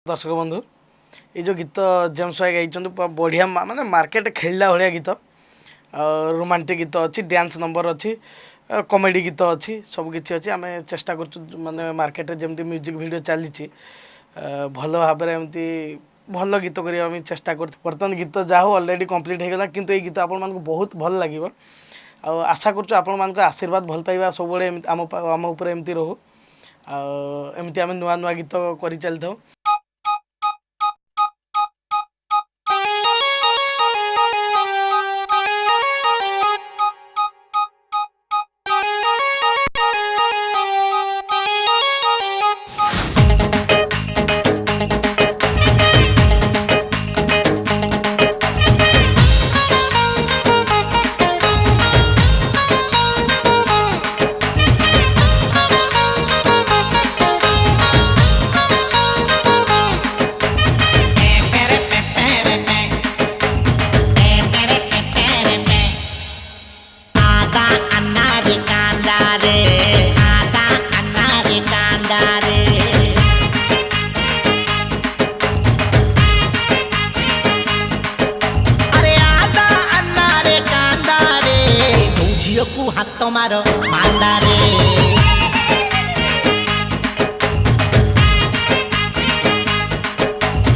दर्शक बंधु ये जो गीत जेम्स भाई गाई बढ़िया माने मार्केट खेलला भाया गीत रोमांटिक गीत अच्छी डांस नंबर अच्छी कॉमेडी गीत अच्छी सबकि अच्छी आम चेष्टा कर मार्केट जमी म्यूजिक वीडियो चली भल भाव एमती भल गीत करने चेष्टा कर बर्तमान गीत जहाँ हो अलरेडी कंप्लीट हो गला किंतु ये गीत आपण मानक बहुत भल लगे आशा कर आपण मान आशीर्वाद भल पाइबा सब आम उपर एमती रहू एमती आम नुआ नुआ गीत कर चली था। हाथ मारो मांदारे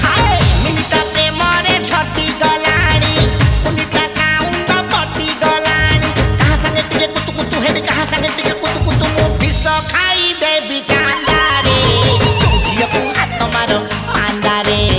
हाय मिलिता प्रेमरे झटी गलाणी पुनिता काउंड पटी गलाणी कहा संगे टिके कुतु कुतु हेबी कहा संगे टिके कुतु कुतु मु विष खाई देबी चांदारे तुझिया को हाथ मारो मांदारे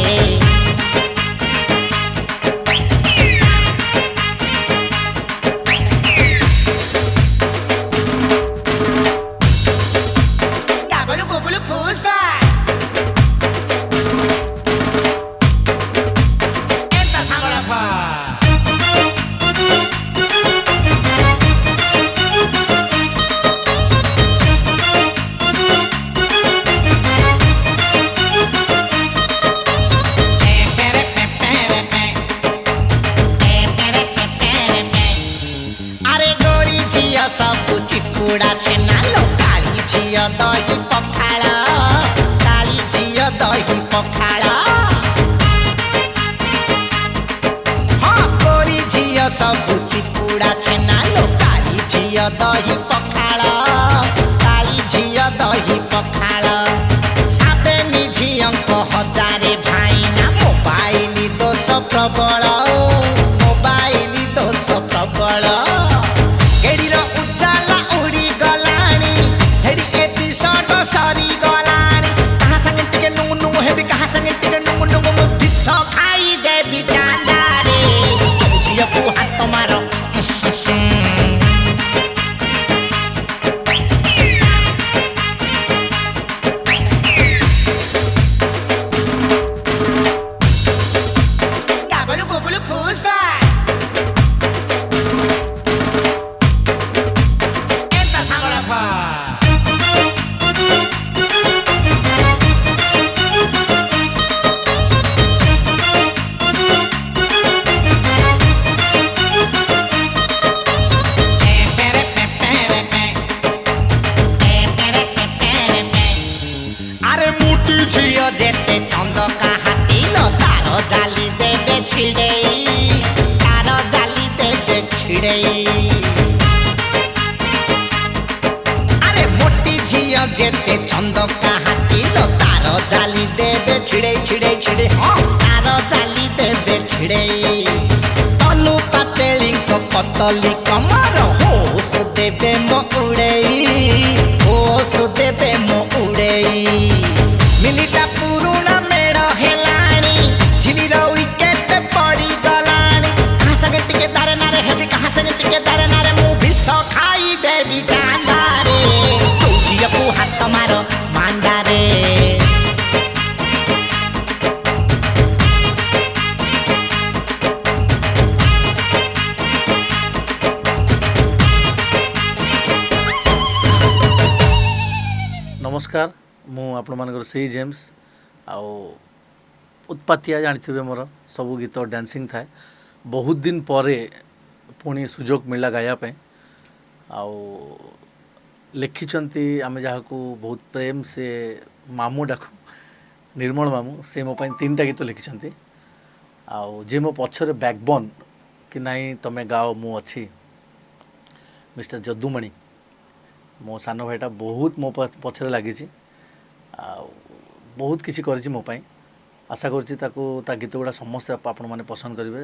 सब चिपुड़ा छेना लो काली झियो दही पखाड़ काली झियो दही पखाड़ हाँ गोरी झियो सब चिपुड़ा छेना लो काली झियो दही पखाड़ काली झियो दही पखाड़ साबेनी झियंको हजारे भाईना मोबाइल दोष प्रबल मोबाइल दोष प्रबल सरी गलाणी कहा संगे टिके नुंगु नुंगु हेबी कहा संगे टिके नुंगु नुंगु मु विष खाई देबी चांदारे तुझिया को हाथ मारो गाबलु गोबलु फुसफास एंता सांगला फा झियो जेते चंद का हाथी लो तारो जाली देबे छिड़ेई तारो जाली देबे छिड़ेई अरे मोटी झियो जेते चंद का हाथी लो तारो जाली देबे छिड़ेई छिड़ेई छिड़े हाँ तारो जाली देबे छिड़ेई तनु पातेली को पतली कमर होश देबे मो उड़ेई होश देबे मो उड़ेई मिलिटा पुरुणा मेड़ हेलाणी झिली विकेट पड़ी गलाणी कहा संगे टिके दारे नारे हेबी कहा संगे टिके दारे नारे मु विष खाई देबी चांदारे तुझिया को हाथ मारो मांदारे नमस्कार मु आपण मानकर से जेम्स आउ उत्पातिया जानी मोर सब गीत डांसिंग थाए बहुत दिन परे पुणी सुजोग मिला गायापे आउ लिखिंट आम जहाँ को बहुत प्रेम से मामू डाकू निर्मल मामू से मो ପାଇଁ 3ଟା गीत लिखिछन्ती आउ जे मो पछरे बैकबोन कि नहीं तमे गाओ मु अच्छी मिस्टर जदुमणि मो सान भाईटा बहुत मो पछरे लागिछि आउ बहुत किसी करिछि मो ପାଇଁ आशा करछि ताको ता गीत गुड़ा समस्त आपण माने पसंद करिवे